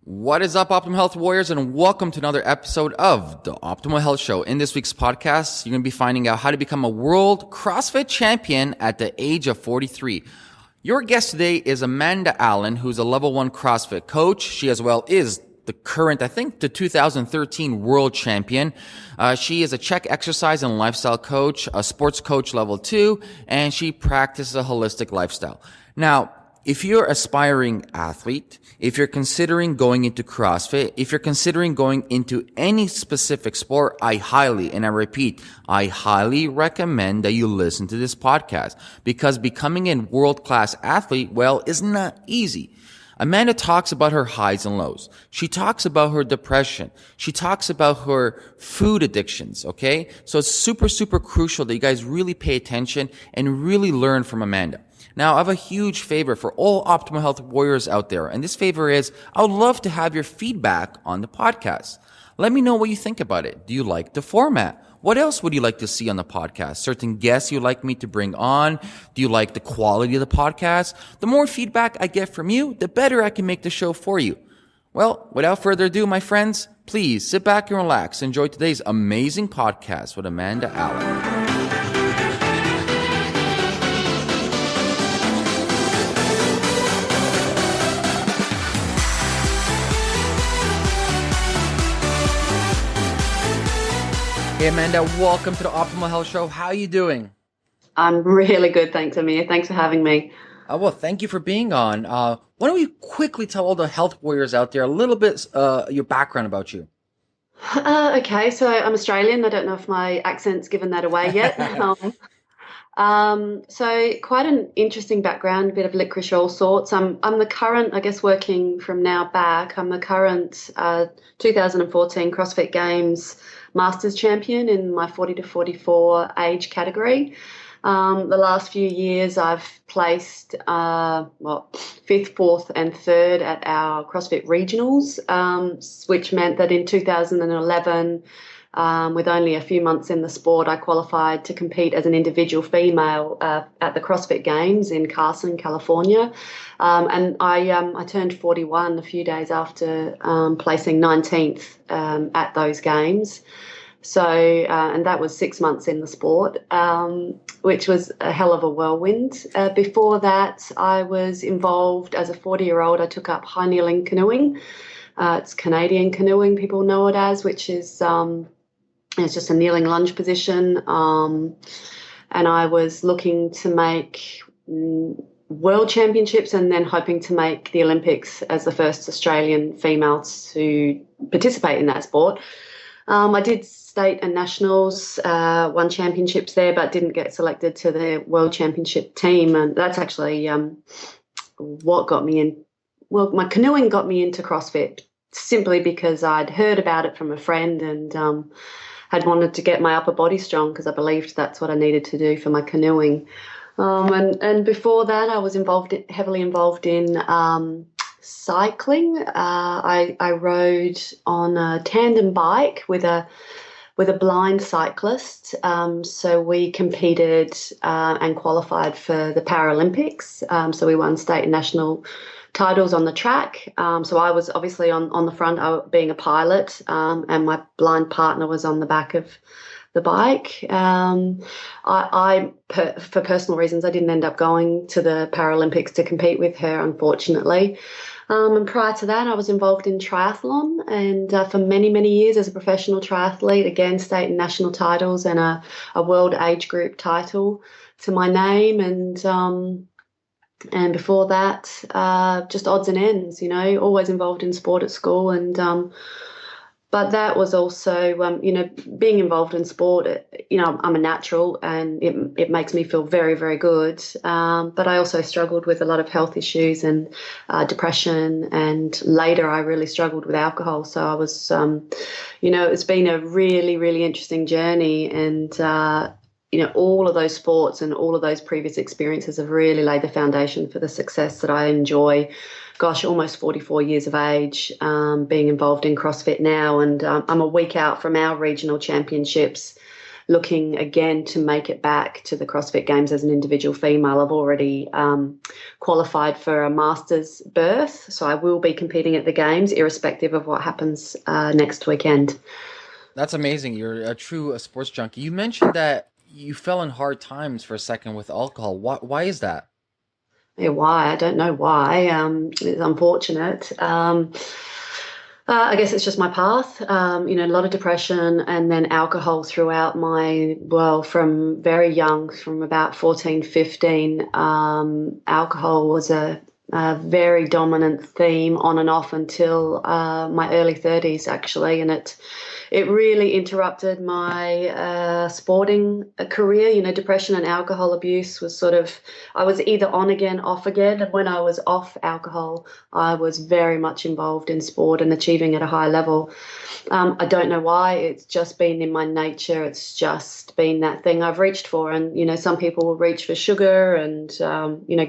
What is up, Optimal Health Warriors, and welcome to another episode of the Optimal Health Show. In this week's podcast, you're going to be finding out how to become a world CrossFit champion at the age of 43. Your guest today is Amanda Allen, who's a level 1 CrossFit coach. She as well is the current, the 2013 world champion. She is a Czech exercise and lifestyle coach, a sports coach level 2, and she practices a holistic lifestyle. Now, if you're an aspiring athlete, if you're considering going into CrossFit, if you're considering going into any specific sport, I highly recommend that you listen to this podcast, because becoming a world-class athlete, is not easy. Amanda talks about her highs and lows. She talks about her depression. She talks about her food addictions, okay? So it's super, super crucial that you guys really pay attention and really learn from Amanda. Now, I have a huge favor for all Optimal Health Warriors out there, and this favor is I would love to have your feedback on the podcast. Let me know what you think about it. Do you like the format? What else would you like to see on the podcast? Certain guests you'd like me to bring on? Do you like the quality of the podcast? The more feedback I get from you, the better I can make the show for you. Well, without further ado, my friends, please sit back and relax. Enjoy today's amazing podcast with Amanda Allen. Hey, Amanda, welcome to the Optimal Health Show. How are you doing? I'm really good, thanks, Ameer. Thanks for having me. Well, thank you for being on. Why don't you quickly tell all the health warriors out there a little bit your background about you? Okay, so I'm Australian. I don't know if my accent's given that away yet. So quite an interesting background, a bit of licorice all sorts. I'm the current, working from now back, I'm the current 2014 Crossfit Games Masters Champion in my 40 to 44 age category. The last few years I've placed 5th, 4th and 3rd at our CrossFit regionals, which meant that in 2011, with only a few months in the sport, I qualified to compete as an individual female at the CrossFit Games in Carson, California. And I turned 41 a few days after placing 19th at those games. So, and that was 6 months in the sport, which was a hell of a whirlwind. Before that, I was involved as a 40-year-old. I took up high kneeling canoeing. It's Canadian canoeing, people know it as, which is it's just a kneeling lunge position. And I was looking to make world championships and then hoping to make the Olympics as the first Australian female to participate in that sport. I did state and nationals, won championships there, but didn't get selected to the world championship team. And that's actually what got me in. Well, my canoeing got me into CrossFit simply because I'd heard about it from a friend and had wanted to get my upper body strong because I believed that's what I needed to do for my canoeing. And before that, I was heavily involved in cycling. I rode on a tandem bike with a blind cyclist. So we competed and qualified for the Paralympics. So we won state and national titles on the track. So I was obviously on the front, being a pilot, and my blind partner was on the back of the bike. For personal reasons, I didn't end up going to the Paralympics to compete with her, unfortunately. And prior to that, I was involved in triathlon, and for many, many years as a professional triathlete, again, state and national titles and a world age group title to my name. And before that, just odds and ends, always involved in sport at school. And but that was also, being involved in sport, I'm a natural and it makes me feel very, very good. But I also struggled with a lot of health issues and depression. And later I really struggled with alcohol. So I was, it's been a really, really interesting journey. And, all of those sports and all of those previous experiences have really laid the foundation for the success that I enjoy. Gosh, almost 44 years of age, being involved in CrossFit now. And I'm a week out from our regional championships looking again to make it back to the CrossFit Games as an individual female. I've already qualified for a master's berth, so I will be competing at the Games irrespective of what happens next weekend. That's amazing. You're a true sports junkie. You mentioned that you fell in hard times for a second with alcohol. Why is that? Yeah, why? I don't know why. It's unfortunate. I guess it's just my path. A lot of depression and then alcohol throughout from very young, from about 14, 15. Alcohol was a very dominant theme on and off until my early 30s, actually, and it really interrupted my sporting career. Depression and alcohol abuse was I was either on again, off again. And when I was off alcohol, I was very much involved in sport and achieving at a high level. I don't know why. It's just been in my nature. It's just been that thing I've reached for. And, some people will reach for sugar and,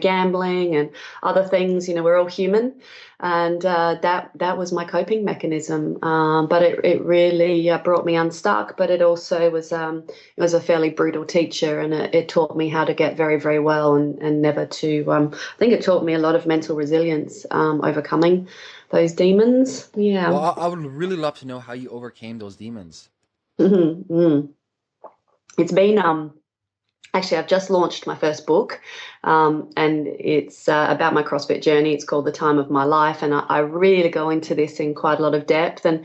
gambling and other things. We're all human. And that was my coping mechanism. But it really brought me unstuck. But it also was a fairly brutal teacher, and it taught me how to get very, very well and never to. I think it taught me a lot of mental resilience, overcoming those demons. Yeah. Well, I would really love to know how you overcame those demons. Mm-hmm. It's been actually, I've just launched my first book, and it's about my CrossFit journey. It's called The Time of My Life, and I really go into this in quite a lot of depth. And,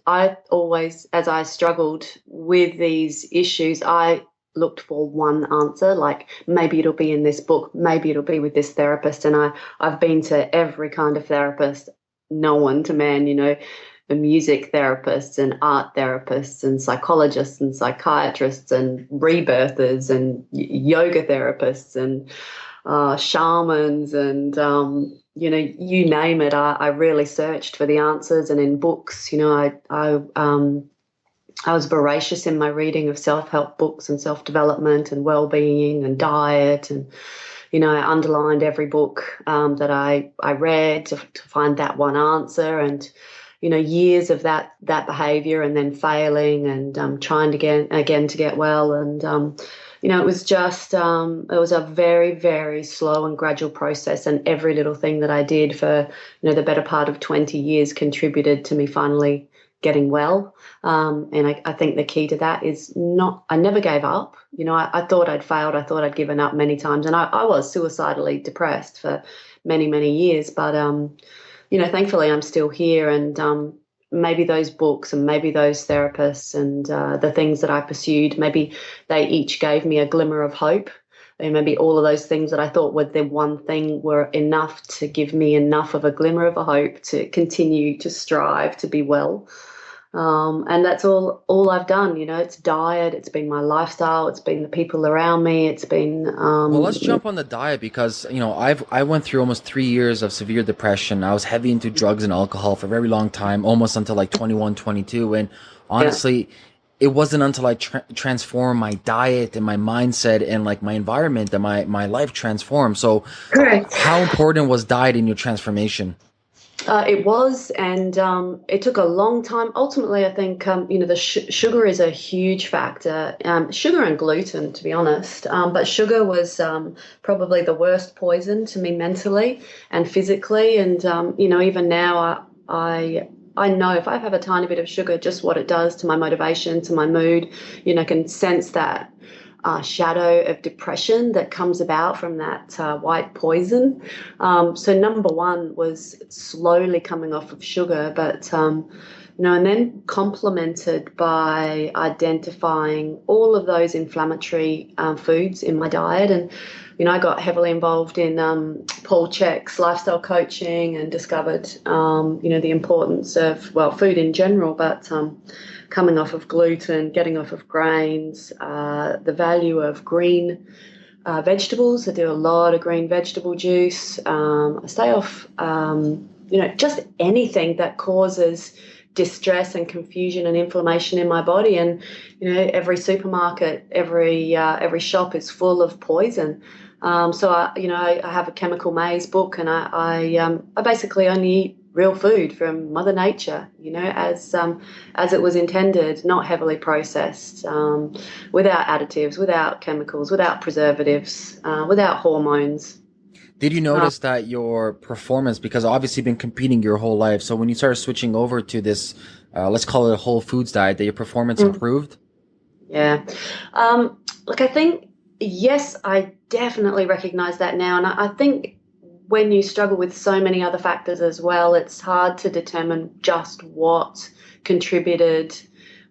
I always, as I struggled with these issues, I looked for one answer, like maybe it'll be in this book, maybe it'll be with this therapist. And I've been to every kind of therapist, known to man, the music therapists and art therapists and psychologists and psychiatrists and rebirthers and yoga therapists and shamans and, you name it. I really searched for the answers, and in books, I was voracious in my reading of self-help books and self-development and well-being and diet, and I underlined every book that I read to find that one answer. And years of that behavior, and then failing and trying again to get well. And it was just it was a very, very slow and gradual process, and every little thing that I did for the better part of 20 years contributed to me finally getting well. And I think the key to that is I never gave up. I thought I'd failed. I thought I'd given up many times, and I was suicidally depressed for many, many years. But thankfully I'm still here, and maybe those books and maybe those therapists and the things that I pursued, maybe they each gave me a glimmer of hope. And maybe all of those things that I thought were the one thing were enough to give me enough of a glimmer of a hope to continue to strive to be well. And that's all I've done. It's diet, it's been my lifestyle, it's been the people around me, it's been well, let's jump on the diet, because I went through almost 3 years of severe depression. I was heavy into drugs and alcohol for a very long time, almost until like 21, 22. And honestly, it wasn't until I transformed my diet and my mindset and like my environment that my life transformed. So correct. How important was diet in your transformation? It was, and it took a long time. Ultimately, I think, the sugar is a huge factor, sugar and gluten, to be honest. But sugar was probably the worst poison to me mentally and physically. And, even now I know if I have a tiny bit of sugar, just what it does to my motivation, to my mood. I can sense that shadow of depression that comes about from that white poison. So number one was slowly coming off of sugar, but and then complemented by identifying all of those inflammatory foods in my diet. And I got heavily involved in Paul Chek's lifestyle coaching and discovered the importance of food in general, but coming off of gluten, getting off of grains, the value of green vegetables. I do a lot of green vegetable juice. I stay off, just anything that causes distress and confusion and inflammation in my body. And, every supermarket, every shop is full of poison. So I have a chemical maze book, and I basically only eat real food from Mother Nature, as it was intended, not heavily processed, without additives, without chemicals, without preservatives, without hormones. Did you notice that your performance, because obviously you've been competing your whole life, so when you started switching over to this, let's call it a whole foods diet, that your performance improved? Yeah. Look, I think, yes, I definitely recognize that now. And I think when you struggle with so many other factors as well, it's hard to determine just what contributed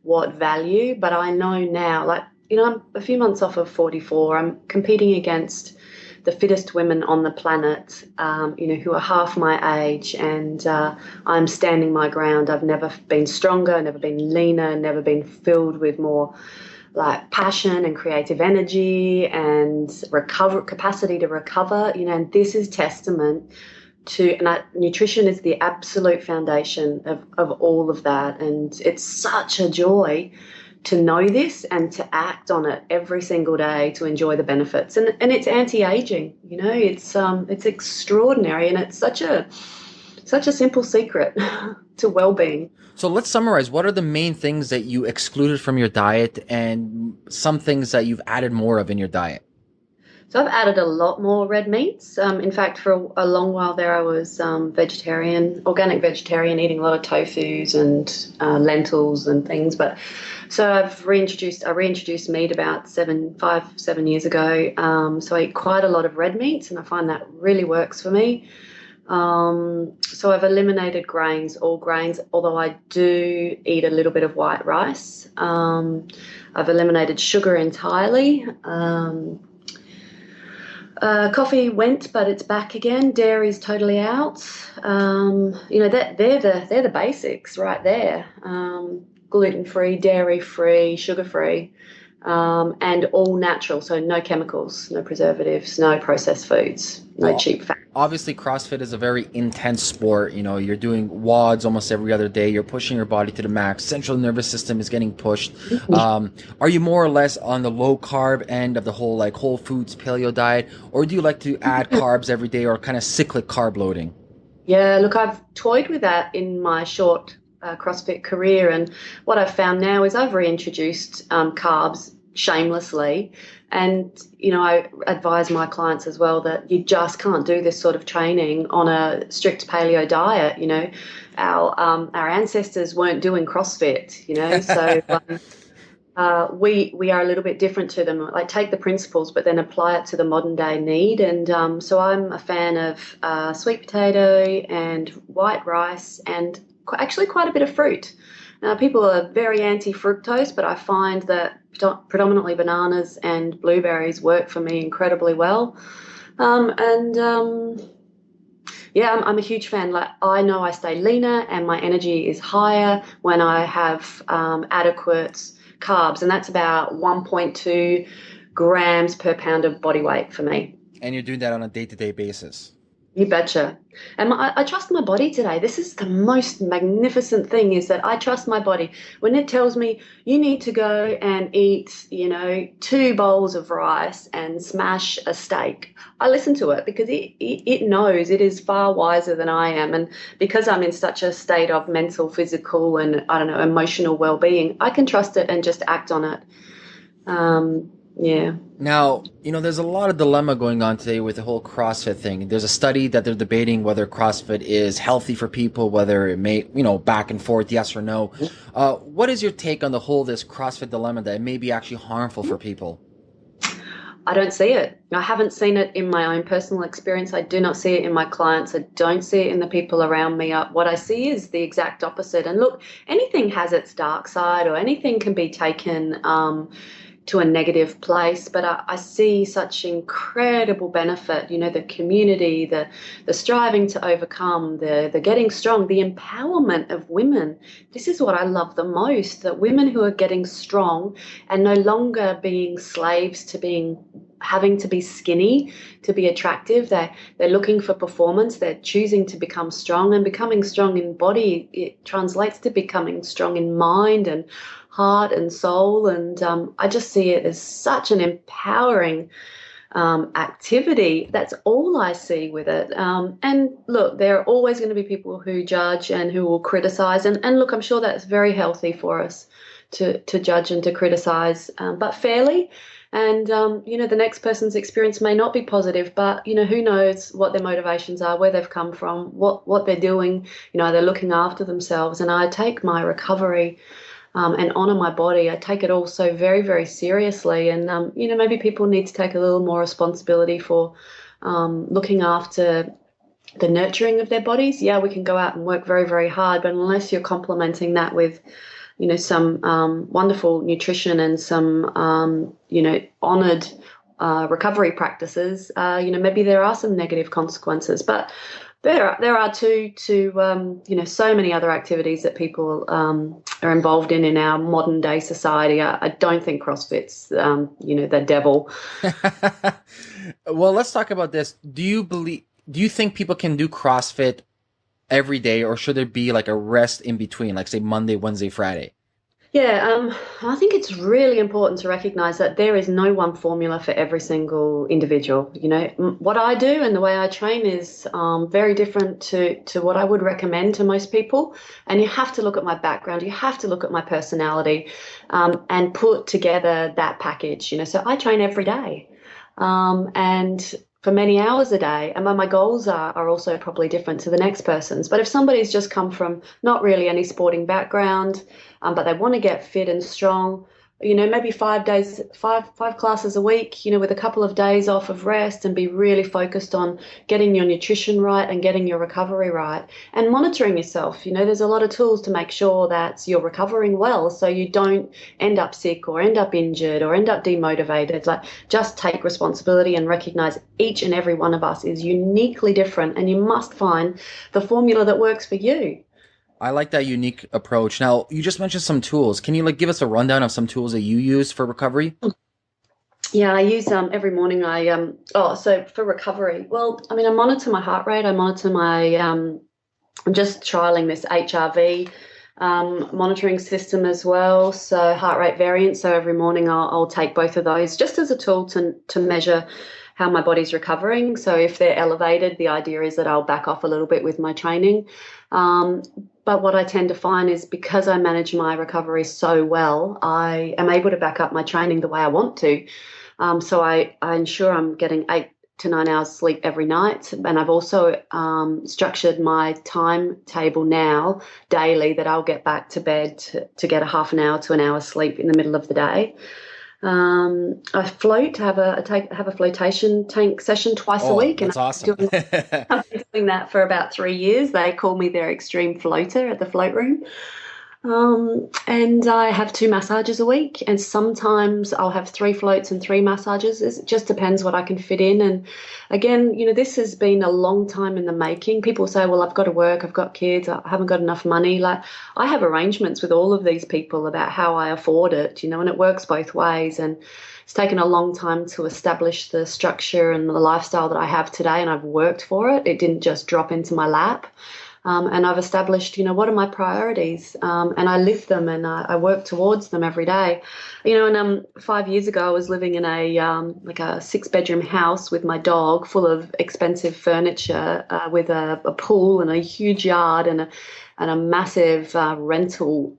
what value. But I know now, I'm a few months off of 44. I'm competing against the fittest women on the planet, who are half my age, and I'm standing my ground. I've never been stronger, never been leaner, never been filled with more passion and creative energy and capacity to recover, and this is testament to, and nutrition is the absolute foundation of all of that. And it's such a joy to know this and to act on it every single day to enjoy the benefits. And it's anti-aging, it's extraordinary, and it's such a simple secret to well-being. So let's summarize. What are the main things that you excluded from your diet and some things that you've added more of in your diet? So I've added a lot more red meats. In fact, for a long while there, I was vegetarian, organic vegetarian, eating a lot of tofus and lentils and things. But so I reintroduced meat about 7 years ago. So I eat quite a lot of red meats, and I find that really works for me. So I've eliminated all grains, although I do eat a little bit of white rice. I've eliminated sugar entirely. Coffee went, but it's back again. Dairy's totally out. They're the basics right there. Gluten-free, dairy-free, sugar-free, and all natural. So no chemicals, no preservatives, no processed foods, no cheap fat. Obviously, CrossFit is a very intense sport. You're doing WODs almost every other day. You're pushing your body to the max. Central nervous system is getting pushed. Are you more or less on the low carb end of the whole whole foods paleo diet, or do you like to add carbs every day, or kind of cyclic carb loading? Yeah, look, I've toyed with that in my short CrossFit career, and what I've found now is I've reintroduced carbs shamelessly. And, I advise my clients as well that you just can't do this sort of training on a strict paleo diet. Our ancestors weren't doing CrossFit, so we are a little bit different to them. Take the principles, but then apply it to the modern day need. And so I'm a fan of sweet potato and white rice, and actually quite a bit of fruit. Now, people are very anti-fructose, but I find that predominantly bananas and blueberries work for me incredibly well. I'm a huge fan. I know I stay leaner and my energy is higher when I have adequate carbs, and that's about 1.2 grams per pound of body weight for me. And you're doing that on a day-to-day basis? You betcha. And I trust my body today. This is the most magnificent thing, is that I trust my body. When it tells me you need to go and eat, 2 bowls of rice and smash a steak, I listen to it because it knows it is far wiser than I am. And because I'm in such a state of mental, physical, and emotional well-being, I can trust it and just act on it. Yeah. Now, there's a lot of dilemma going on today with the whole CrossFit thing. There's a study that they're debating whether CrossFit is healthy for people, whether it may, back and forth, yes or no. What is your take on this CrossFit dilemma that it may be actually harmful for people? I don't see it. I haven't seen it in my own personal experience. I do not see it in my clients. I don't see it in the people around me. What I see is the exact opposite. And look, anything has its dark side, or anything can be taken to a negative place, but I see such incredible benefit, the community, the striving to overcome, the getting strong, the empowerment of women. This is what I love the most, that women who are getting strong and no longer being slaves to having to be skinny to be attractive. They're looking for performance. They're choosing to become strong, and becoming strong in body, it translates to becoming strong in mind and heart and soul. And I just see it as such an empowering activity. That's all I see with it. And look, there are always going to be people who judge and who will criticize. And look, I'm sure that's very healthy for us to judge and to criticize, but fairly. And, the next person's experience may not be positive, but, who knows what their motivations are, where they've come from, what they're doing, they're looking after themselves. And I take my recovery and honor my body. I take it all so very, very seriously. And, maybe people need to take a little more responsibility for looking after the nurturing of their bodies. Yeah, we can go out and work very, very hard, but unless you're complementing that with some wonderful nutrition and some, honored recovery practices, maybe there are some negative consequences. But there are too, so many other activities that people are involved in our modern day society. I don't think CrossFit's, the devil. Well, let's talk about this. Do you think people can do CrossFit every day, or should there be like a rest in between, like say Monday, Wednesday, Friday? Yeah, I think it's really important to recognize that there is no one formula for every single individual. What I do and the way I train is very different to what I would recommend to most people. And you have to look at my background, you have to look at my personality, and put together that package. So I train every day, and for many hours a day, and my goals are also probably different to the next person's. But if somebody's just come from not really any sporting background, but they want to get fit and strong, maybe 5 days, five classes a week, with a couple of days off of rest, and be really focused on getting your nutrition right and getting your recovery right and monitoring yourself. There's a lot of tools to make sure that you're recovering well, so you don't end up sick or end up injured or end up demotivated. Like, just take responsibility and recognize each and every one of us is uniquely different, and you must find the formula that works for you. I like that unique approach. Now, you just mentioned some tools. Can you give us a rundown of some tools that you use for recovery? Yeah, I use every morning. So for recovery, well, I monitor my heart rate. I monitor my, I'm just trialing this HRV monitoring system as well. So heart rate variance. So every morning I'll take both of those just as a tool to measure how my body's recovering. So if they're elevated, the idea is that I'll back off a little bit with my training. But what I tend to find is, because I manage my recovery so well, I am able to back up my training the way I want to. So I ensure I'm getting 8 to 9 hours sleep every night. And I've also structured my timetable now daily that I'll get back to bed to get a half an hour to an hour sleep in the middle of the day. I float, have a flotation tank session twice a week. That's awesome. I've been doing that for about 3 years. They call me their extreme floater at the float room. And I have 2 massages a week, and sometimes I'll have 3 floats and 3 massages. It just depends what I can fit in. And again, this has been a long time in the making. People say, well, I've got to work, I've got kids, I haven't got enough money. Like, I have arrangements with all of these people about how I afford it, and it works both ways. And it's taken a long time to establish the structure and the lifestyle that I have today, and I've worked for it. It didn't just drop into my lap. And I've established, what are my priorities, and I live them, and I work towards them every day. And 5 years ago, I was living in a 6-bedroom house with my dog, full of expensive furniture, with a pool and a huge yard and a massive rental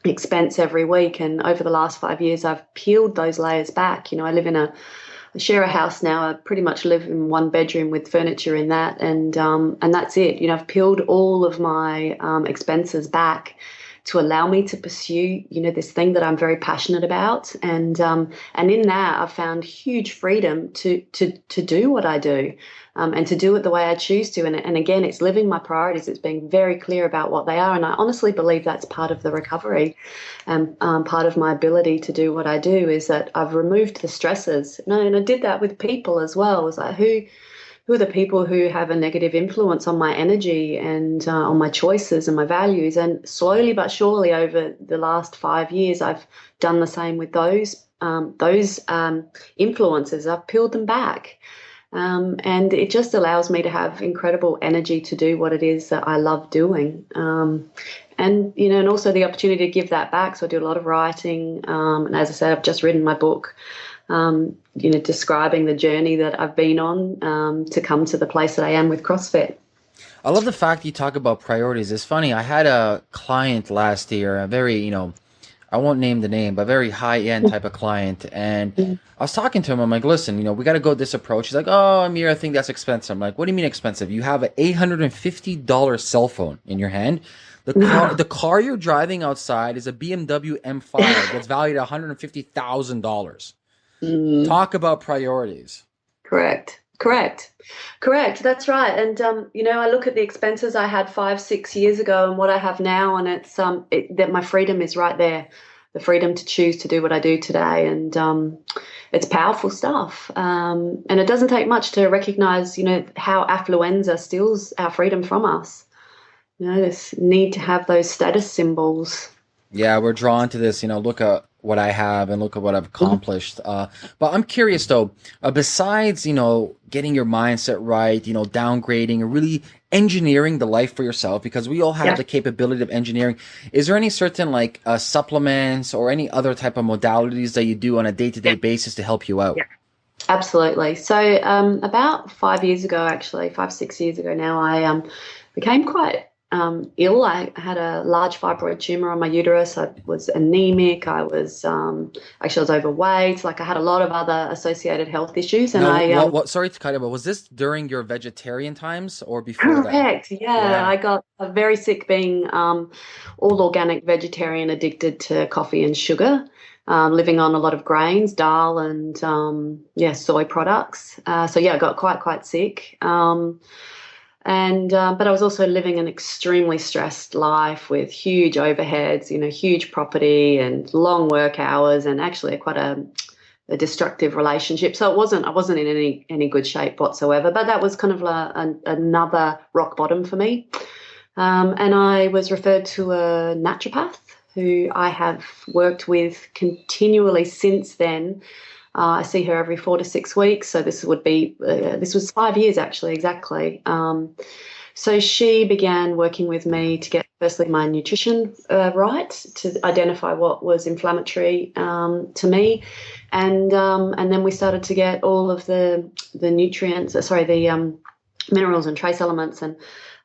expense every week. And over the last 5 years, I've peeled those layers back. I share a house now. I pretty much live in 1 bedroom with furniture in that, and that's it. I've peeled all of my expenses back to allow me to pursue, this thing that I'm very passionate about, and in that I've found huge freedom to do what I do, and to do it the way I choose to. And again, it's living my priorities. It's being very clear about what they are, and I honestly believe that's part of the recovery, and part of my ability to do what I do is that I've removed the stresses. And I did that with people as well. It was like, who are the people who have a negative influence on my energy and on my choices and my values? And slowly but surely over the last 5 years, I've done the same with those influences. I've peeled them back. And it just allows me to have incredible energy to do what it is that I love doing. And also the opportunity to give that back. So I do a lot of writing. And as I said, I've just written my book. describing the journey that I've been on to come to the place that I am with CrossFit. I love the fact you talk about priorities. It's funny. I had a client last year, a very, I won't name the name, but very high-end type of client. And I was talking to him. I'm like, listen, we got to go this approach. He's like, oh, Ameer, I think that's expensive. I'm like, what do you mean expensive? You have an $850 cell phone in your hand. The car you're driving outside is a BMW M5 that's valued at $150,000. Talk about priorities. Correct. That's right. And, I look at the expenses I had 5-6 years ago and what I have now, and it's that my freedom is right there, the freedom to choose to do what I do today. And it's powerful stuff. And it doesn't take much to recognize, how affluenza steals our freedom from us. This need to have those status symbols. Yeah, we're drawn to this, look at what I have and look at what I've accomplished. But I'm curious though, besides, getting your mindset right, downgrading and really engineering the life for yourself, because we all have the capability of engineering. Is there any certain supplements or any other type of modalities that you do on a day-to-day basis to help you out? Yeah. Absolutely. So about 5 years ago, actually, 5-6 years ago now, I became quite ill. I had a large fibroid tumor on my uterus. I was anemic. I was overweight. I had a lot of other associated health issues. And sorry to cut you, but was this during your vegetarian times or before that? Correct. Yeah. I got very sick being all organic vegetarian, addicted to coffee and sugar. Living on a lot of grains, dal and soy products. I got quite sick. But I was also living an extremely stressed life with huge overheads, huge property and long work hours, and actually quite a destructive relationship. So I wasn't in any good shape whatsoever. But that was kind of another rock bottom for me. And I was referred to a naturopath who I have worked with continually since then. I see her every 4 to 6 weeks. So this was 5 years actually, exactly. So she began working with me to get firstly my nutrition right, to identify what was inflammatory to me. And then we started to get all of the nutrients, the minerals and trace elements and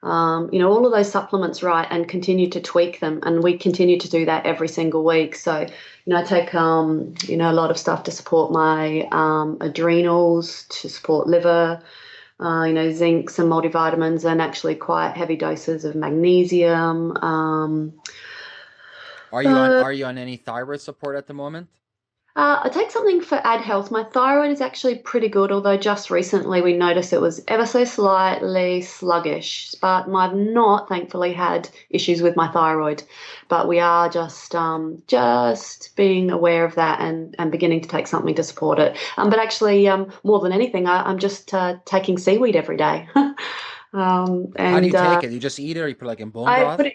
all of those supplements right, and continue to tweak them. And we continue to do that every single week. So, I take, a lot of stuff to support my adrenals, to support liver, zinc, some multivitamins, and actually quite heavy doses of magnesium. Are you on any thyroid support at the moment? I take something for Ad Health. My thyroid is actually pretty good, although just recently we noticed it was ever so slightly sluggish. But I've not, thankfully, had issues with my thyroid. But we are just being aware of that and beginning to take something to support it. But actually, more than anything, I'm just taking seaweed every day. How do you take it? You just eat it, or you put in bone broth? I put it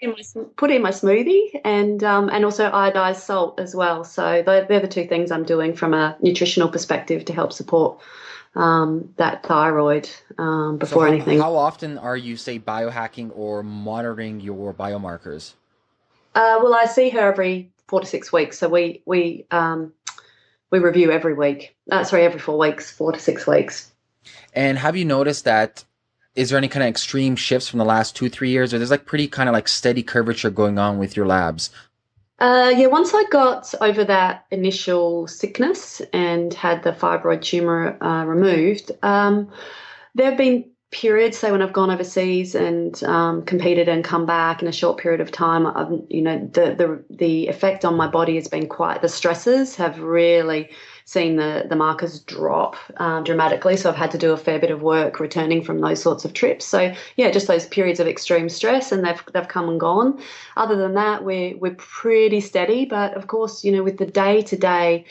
in my smoothie, and also iodized salt as well. So they're the two things I'm doing from a nutritional perspective to help support that thyroid before anything. How often are you, say, biohacking or monitoring your biomarkers? Well, I see her every 4 to 6 weeks. So we review every week. Every 4 weeks, 4 to 6 weeks. And have you noticed that? Is there any kind of extreme shifts from the last 2-3 years, or there's pretty kind of steady curvature going on with your labs? Once I got over that initial sickness and had the fibroid tumor removed, there have been periods, say when I've gone overseas and competed and come back in a short period of time, the effect on my body has been the stresses have really seen the markers drop dramatically. So I've had to do a fair bit of work returning from those sorts of trips. So just those periods of extreme stress, and they've come and gone. Other than that, we're pretty steady. But of course, with the day-to-day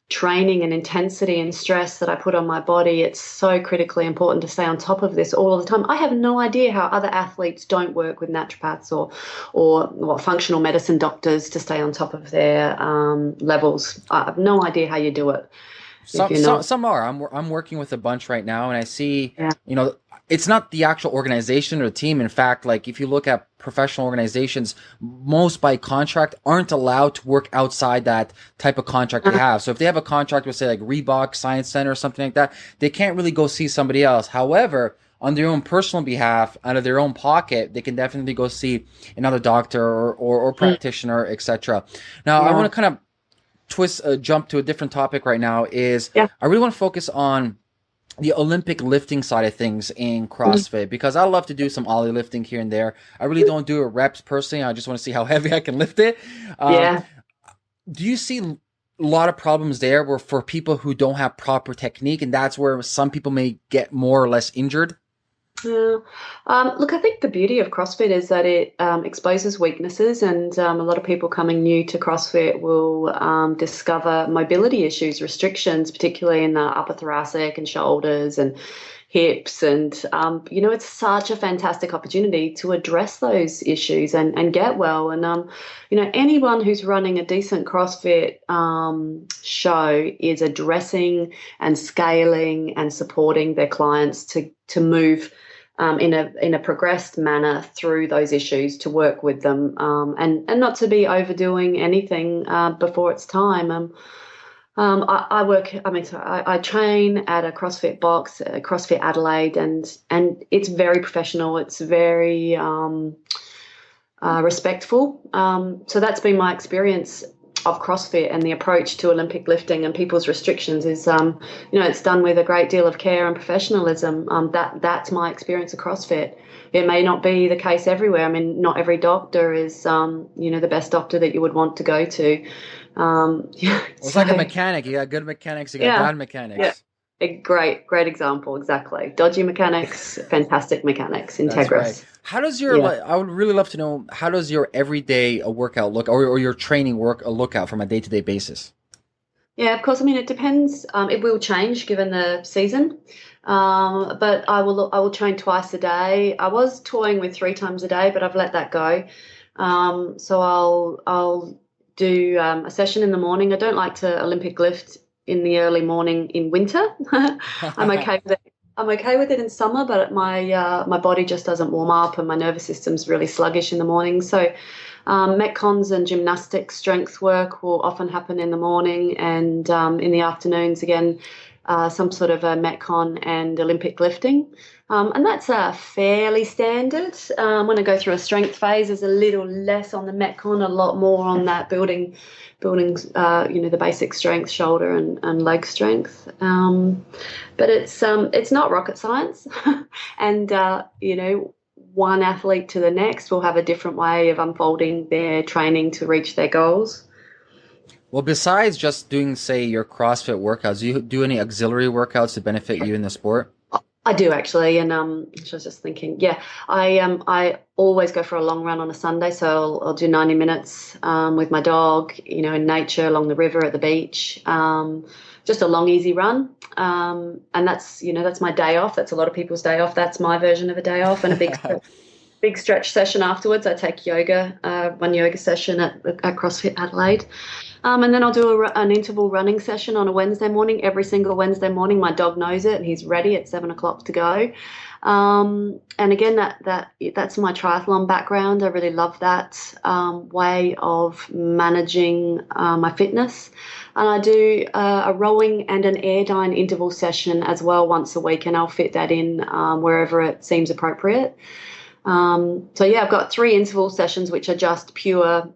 training and intensity and stress that I put on my body, it's so critically important to stay on top of this all of the time. I have no idea how other athletes don't work with naturopaths or functional medicine doctors to stay on top of their levels. I have no idea how you do it. Some are. I'm working with a bunch right now, and I see, it's not the actual organization or the team. In fact, like if you look at professional organizations, most by contract aren't allowed to work outside that type of contract they have. So if they have a contract with, say, like Reebok, Science Center or something like that, they can't really go see somebody else. However, on their own personal behalf, out of their own pocket, they can definitely go see another doctor or practitioner, etc. Now, I want to kind of jump to a different topic right now. I really want to focus on the Olympic lifting side of things in CrossFit, because I love to do some ollie lifting here and there. I really don't do it reps personally. I just want to see how heavy I can lift it. Do you see a lot of problems there where for people who don't have proper technique, and that's where some people may get more or less injured? Yeah. Look, I think the beauty of CrossFit is that it exposes weaknesses, and a lot of people coming new to CrossFit will discover mobility issues, restrictions, particularly in the upper thoracic and shoulders and hips. And, it's such a fantastic opportunity to address those issues and get well. And, anyone who's running a decent CrossFit show is addressing and scaling and supporting their clients to move in a progressed manner through those issues, to work with them, and not to be overdoing anything before it's time. I train at a CrossFit box, CrossFit Adelaide, and it's very professional. It's very respectful. So that's been my experience of CrossFit, and the approach to Olympic lifting and people's restrictions is, it's done with a great deal of care and professionalism. That's my experience of CrossFit. It may not be the case everywhere. I mean, not every doctor is, the best doctor that you would want to go to. It's like a mechanic. You got good mechanics, you got bad mechanics. Yeah. A great example, exactly. Dodgy mechanics, fantastic mechanics, Integris. Right. How does I would really love to know, how does your everyday workout look, or your training look out from a day-to-day basis? Yeah, of course. I mean, it depends. It will change given the season. But I will train twice a day. I was toying with 3 times a day, but I've let that go. So I'll do a session in the morning. I don't like to Olympic lift in the early morning in winter. I'm okay with it. I'm okay with it in summer, but my body just doesn't warm up, and my nervous system's really sluggish in the morning. So metcons and gymnastics strength work will often happen in the morning, and in the afternoons again, some sort of a metcon and Olympic lifting. And that's fairly standard. When I go through a strength phase, there's a little less on the metcon, a lot more on that building the basic strength, shoulder and leg strength. But it's not rocket science. And, one athlete to the next will have a different way of unfolding their training to reach their goals. Well, besides just doing, say, your CrossFit workouts, do you do any auxiliary workouts to benefit you in the sport? I do, actually, and I was just thinking, I always go for a long run on a Sunday, so I'll do 90 minutes with my dog, in nature, along the river, at the beach, just a long, easy run, and that's my day off. That's a lot of people's day off. That's my version of a day off, and a big stretch session afterwards. I take one yoga session at CrossFit Adelaide. And then I'll do an interval running session on a Wednesday morning. Every single Wednesday morning, my dog knows it, and he's ready at 7 o'clock to go. And again, that's my triathlon background. I really love that way of managing my fitness. And I do a rowing and an airdyne interval session as well once a week, and I'll fit that in wherever it seems appropriate. I've got 3 interval sessions, which are just pure,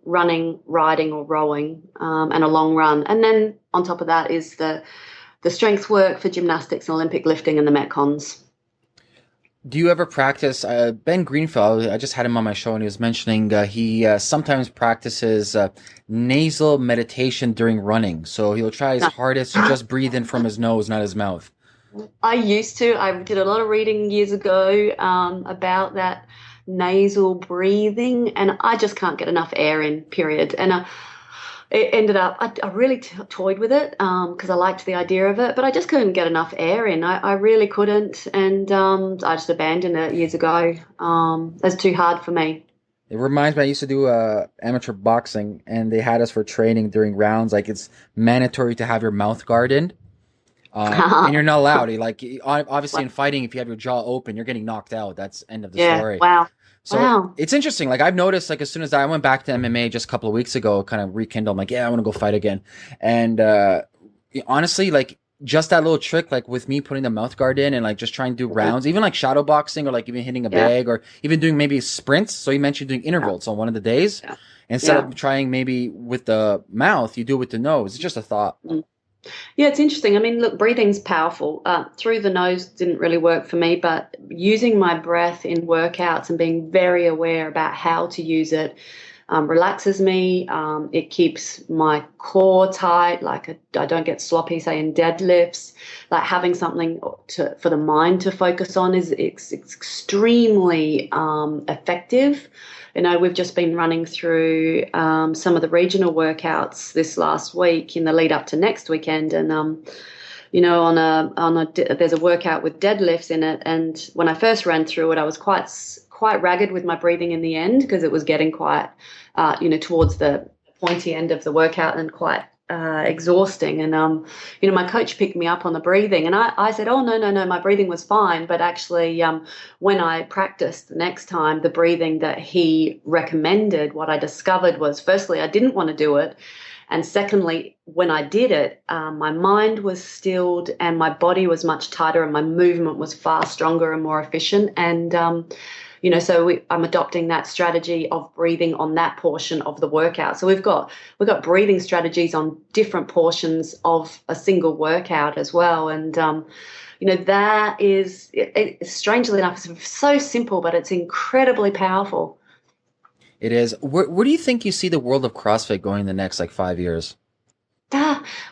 running, riding or rowing, and a long run. And then on top of that is the strength work for gymnastics and Olympic lifting and the metcons. Do you ever practice, Ben Greenfield, I just had him on my show, and he was mentioning he sometimes practices nasal meditation during running. So he'll try his hardest to just breathe in from his nose, not his mouth. I used to. I did a lot of reading years ago about that nasal breathing, and I just can't get enough air in, period. And it ended up, I really toyed with it because I liked the idea of it, but I just couldn't get enough air in. I really couldn't, and I just abandoned it years ago. That's too hard for me. It reminds me, I used to do amateur boxing, and they had us for training during rounds. Like, it's mandatory to have your mouth guard in. And you're not allowed. Like, obviously in fighting, if you have your jaw open, you're getting knocked out. That's end of the story. Wow. So Wow. it's interesting. Like, I've noticed, like, as soon as I went back to MMA just a couple of weeks ago, kind of rekindled. I'm like, yeah, I want to go fight again. And honestly, like, just that little trick, like with me putting the mouth guard in and like just trying to do rounds, even like shadow boxing or like even hitting a bag or even doing maybe sprints. So you mentioned doing intervals on one of the days. Instead of trying maybe with the mouth, you do it with the nose. It's just a thought. Yeah, it's interesting. I mean, look, breathing's powerful. Through the nose didn't really work for me, but using my breath in workouts and being very aware about how to use it relaxes me. It keeps my core tight. Like I don't get sloppy, say, in deadlifts. Like having something for the mind to focus on is it's extremely effective. You know, we've just been running through some of the regional workouts this last week in the lead up to next weekend, and you know, there's a workout with deadlifts in it. And when I first ran through it, I was quite ragged with my breathing in the end because it was getting quite, you know, towards the pointy end of the workout and quite exhausting. And, you know, my coach picked me up on the breathing and I said, oh, no, my breathing was fine. But actually, when I practiced the next time, the breathing that he recommended, what I discovered was, firstly, I didn't want to do it. And secondly, when I did it, my mind was stilled and my body was much tighter and my movement was far stronger and more efficient. And, you know, so I'm adopting that strategy of breathing on that portion of the workout. So we've got breathing strategies on different portions of a single workout as well. And, you know, that is, strangely enough, it's so simple, but it's incredibly powerful. It is. Where do you think you see the world of CrossFit going in the next like 5 years?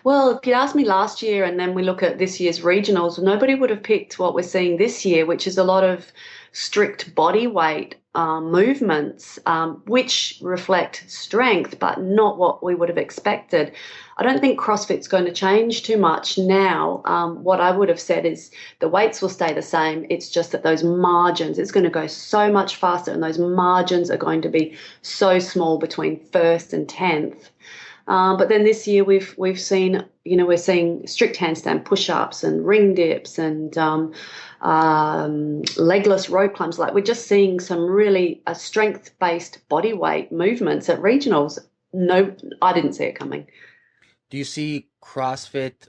Well, if you'd asked me last year and then we look at this year's regionals, nobody would have picked what we're seeing this year, which is a lot of strict body weight movements, which reflect strength, but not what we would have expected. I don't think CrossFit's going to change too much now. What I would have said is the weights will stay the same. It's just that those margins, it's going to go so much faster, and those margins are going to be so small between first and 10th. But then this year we've seen, you know, we're seeing strict handstand push-ups and ring dips and legless rope climbs. Like we're just seeing some really strength-based body weight movements at regionals. No, I didn't see it coming. Do you see CrossFit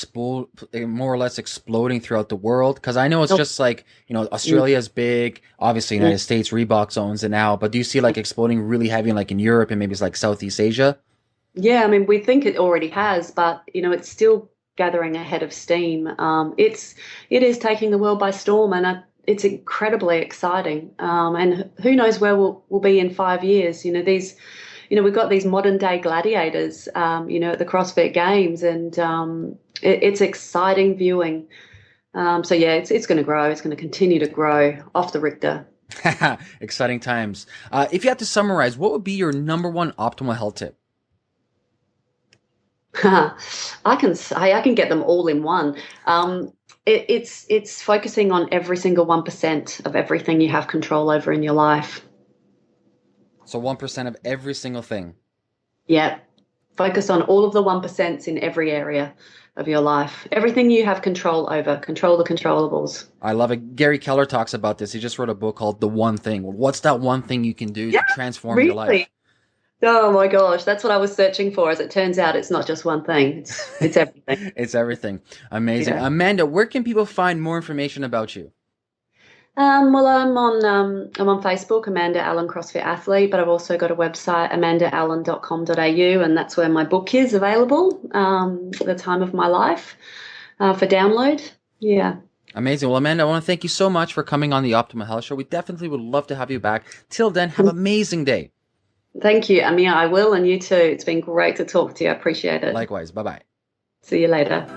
more or less exploding throughout the world? Because I know it's just like, you know, Australia's big, obviously United States, Reebok owns it now, but do you see like exploding really heavy like in Europe and maybe it's like Southeast Asia? Yeah, I mean, we think it already has, but, you know, it's still gathering ahead of steam. It is taking the world by storm, and it's incredibly exciting. And who knows where we'll be in 5 years? You know, we've got these modern day gladiators, you know, at the CrossFit Games, and it's exciting viewing. So yeah, it's going to grow. It's going to continue to grow off the Richter. Exciting times. If you had to summarize, what would be your number one optimal health tip? I can get them all in one. It's focusing on every single 1% of everything you have control over in your life. So 1% of every single thing. Yeah. Focus on all of the 1% in every area of your life. Everything you have control over. Control the controllables. I love it. Gary Keller talks about this. He just wrote a book called The One Thing. What's that one thing you can do to transform your life? Oh my gosh, that's what I was searching for. As it turns out, it's not just one thing. It's everything. It's everything. Amazing. Yeah. Amanda, where can people find more information about you? Well, I'm on Facebook, Amanda Allen CrossFit Athlete, but I've also got a website, amandaallen.com.au, and that's where my book is available, The Time of My Life, for download. Yeah. Amazing. Well, Amanda, I want to thank you so much for coming on the Optimal Health Show. We definitely would love to have you back. Till then, have an amazing day. Thank you, Ameer. I will, and you too. It's been great to talk to you. I appreciate it. Likewise. Bye-bye. See you later.